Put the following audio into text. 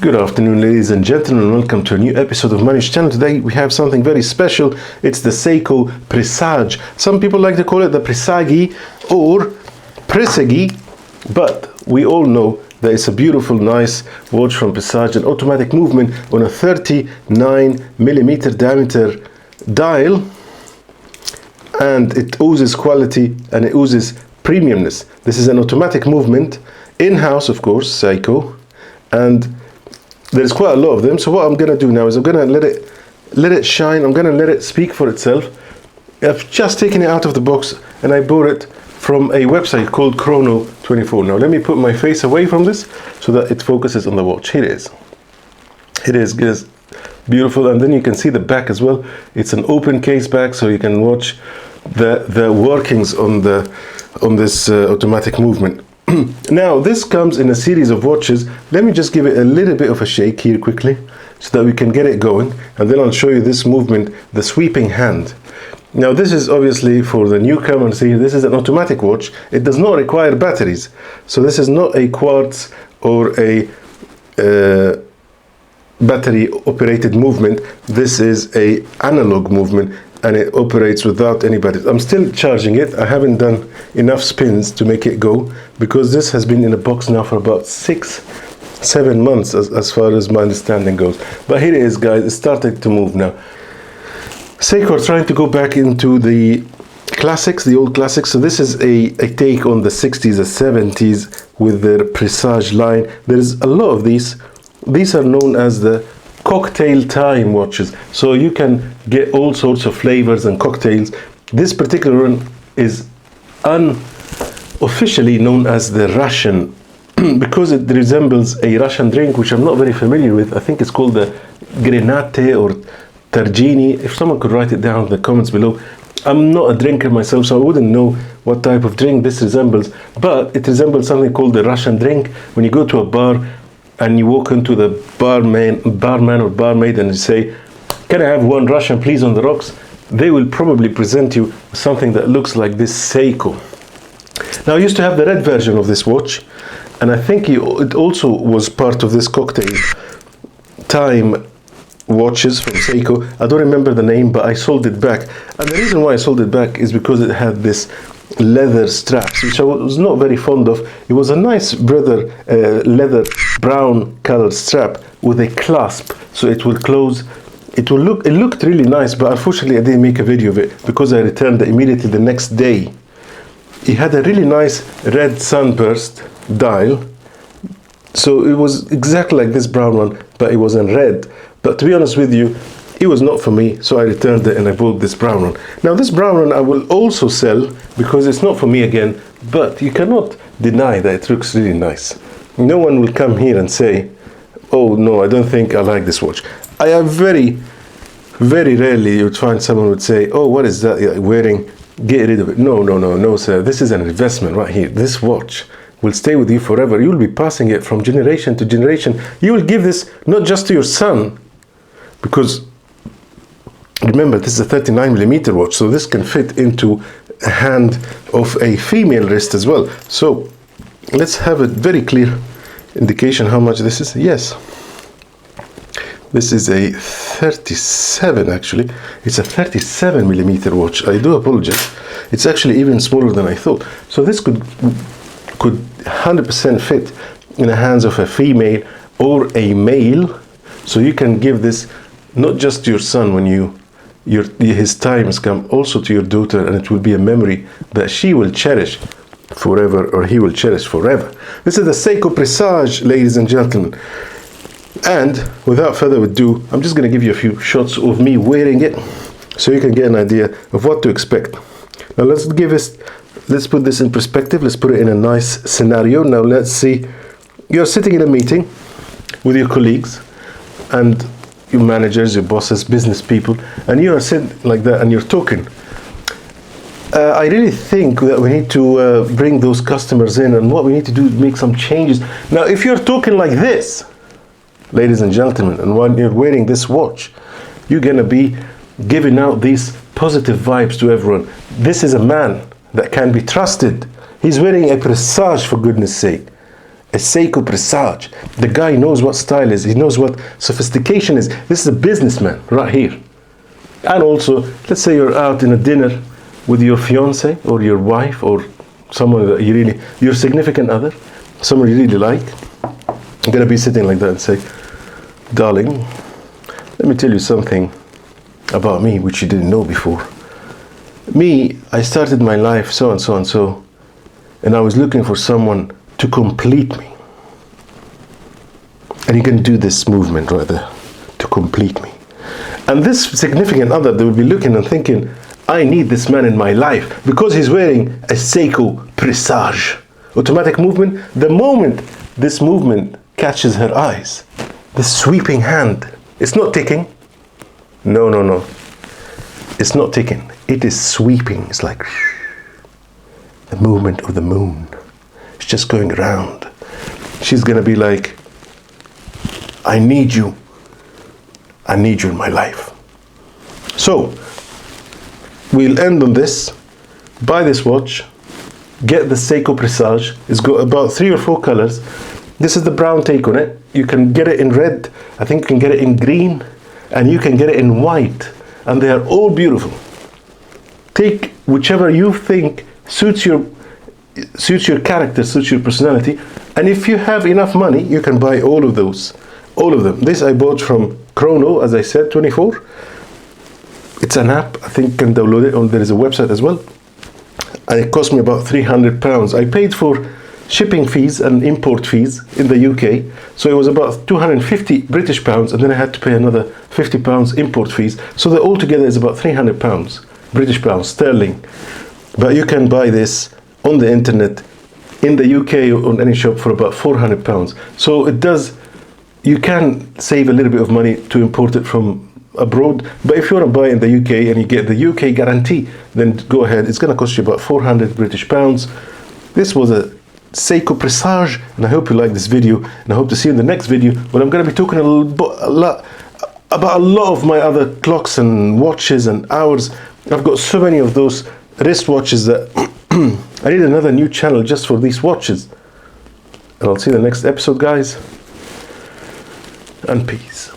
Good afternoon, ladies and gentlemen. Welcome to a new episode of Money's Channel. Today we have something very special. It's the Seiko Presage. Some people like to call it the Presage or Presage, but we all know that it's a beautiful, nice watch from Presage, an automatic movement on a 39mm diameter dial, and it oozes quality and it oozes premiumness. This is an automatic movement, in-house, of course, Seiko, and there's quite a lot of them. So what I'm going to do now is I'm going to let it shine. I'm going to let it speak for itself. I've just taken it out of the box and I bought it from a website called Chrono24. Now let me put my face away from this so that it focuses on the watch. Here it is. It is beautiful, and then you can see the back as well. It's an open case back, so you can watch the workings on this automatic movement. Now this comes in a series of watches. Let me just give it a little bit of a shake here quickly so that we can get it going, and then I'll show you this movement, the sweeping hand. Now this is obviously for the newcomers here. This is an automatic watch. It does not require batteries, so this is not a quartz or a battery operated movement. This is a analog movement, and it operates without any batteries. I'm still charging it. I haven't done enough spins to make it go, because this has been in a box now for about 6-7 months as far as my understanding goes. But here it is, guys. It's starting to move now. Seiko are trying to go back into the classics, the old classics. So this is a take on the 60s and 70s with their Presage line. There's a lot of these. These are known as the Cocktail Time watches, so you can get all sorts of flavors and cocktails. This particular one is unofficially known as the Russian because it resembles a Russian drink, which I'm not very familiar with. I think it's called the Grenate or Targini. If someone could write it down in the comments below. I'm not a drinker myself, so I wouldn't know what type of drink this resembles, but it resembles something called the Russian drink. When you go to a bar and you walk into the barman or barmaid and you say, "Can I have one Russian, please, on the rocks?" They will probably present you something that looks like this Seiko. Now, I used to have the red version of this watch, and I think it also was part of this Cocktail Time watches from Seiko. I don't remember the name, but I sold it back. And the reason why I sold it back is because it had this leather straps, which I was not very fond of. It was a nice leather brown colored strap with a clasp, so it will close. It looked really nice, but unfortunately I didn't make a video of it because I returned it immediately the next day. It had a really nice red sunburst dial, so it was exactly like this brown one, but it was in red. But to be honest with you, it was not for me, so I returned it and I bought this brown one. Now this brown one I will also sell because it's not for me again, but you cannot deny that it looks really nice. No one will come here and say, "Oh no, I don't think I like this watch." I have very rarely you would find someone would say, "Oh, what is that you're wearing? Get rid of it." No, sir. This is an investment right here. This watch will stay with you forever. You will be passing it from generation to generation. You will give this not just to your son, because remember, this is a 39mm watch, so this can fit into a hand of a female wrist as well. So let's have a very clear indication how much this is. Yes, this is a 37, actually. It's a 37mm watch. I do apologize. It's actually even smaller than I thought. So this could 100% fit in the hands of a female or a male. So you can give this not just to your son when his time has come, also to your daughter, and it will be a memory that she will cherish forever, or he will cherish forever. This is the Seiko Presage, ladies and gentlemen. And without further ado, I'm just going to give you a few shots of me wearing it so you can get an idea of what to expect. Now let's put this in perspective. Let's put it in a nice scenario. Now let's see, you're sitting in a meeting with your colleagues and your managers, your bosses, business people, and you are sitting like that and you're talking. I really think that we need to bring those customers in, and what we need to do is make some changes. Now, if you're talking like this, ladies and gentlemen, and when you're wearing this watch, you're gonna be giving out these positive vibes to everyone. This is a man that can be trusted. He's wearing a Presage, for goodness sake. A Seiko Presage. The guy knows what style is. He knows what sophistication is. This is a businessman right here. And also, let's say you're out in a dinner with your fiance or your wife or someone that you really, your significant other, someone you really like. I'm gonna be sitting like that and say, darling, let me tell you something about me which you didn't know before. Me, I started my life so and so and so, and I was looking for someone to complete me. And you can do this movement right there, to complete me. And this significant other, they will be looking and thinking, I need this man in my life because he's wearing a Seiko Presage. Automatic movement. The moment this movement catches her eyes, the sweeping hand, it's not ticking. No, no, no. It's not ticking. It is sweeping. It's like the movement of the moon. It's just going around. She's gonna be like, I need you. I need you in my life. So, we'll end on this. Buy this watch. Get the Seiko Presage. It's got about 3 or 4 colors. This is the brown take on it. You can get it in red. I think you can get it in green. And you can get it in white. And they are all beautiful. Take whichever you think suits your character, suits your personality. And if you have enough money, you can buy all of those. All of them. This I bought from Chrono, as I said, 24. It's an app. I think you can download it. There is a website as well. And it cost me about £300. I paid for shipping fees and import fees in the UK. So it was about 250 British pounds, and then I had to pay another 50 pounds import fees. So the altogether is about 300 pounds, British pounds, sterling. But you can buy this on the internet in the UK or on any shop for about 400 pounds. So it does, you can save a little bit of money to import it from abroad. But if you want to buy in the UK and you get the UK guarantee, then go ahead. It's going to cost you about 400 British pounds. This was a Seiko Presage, and I hope you like this video, and I hope to see you in the next video when I'm going to be talking about a lot of my other clocks and watches and hours. I've got so many of those wristwatches that I need another new channel just for these watches. And I'll see you in the next episode, guys, and peace.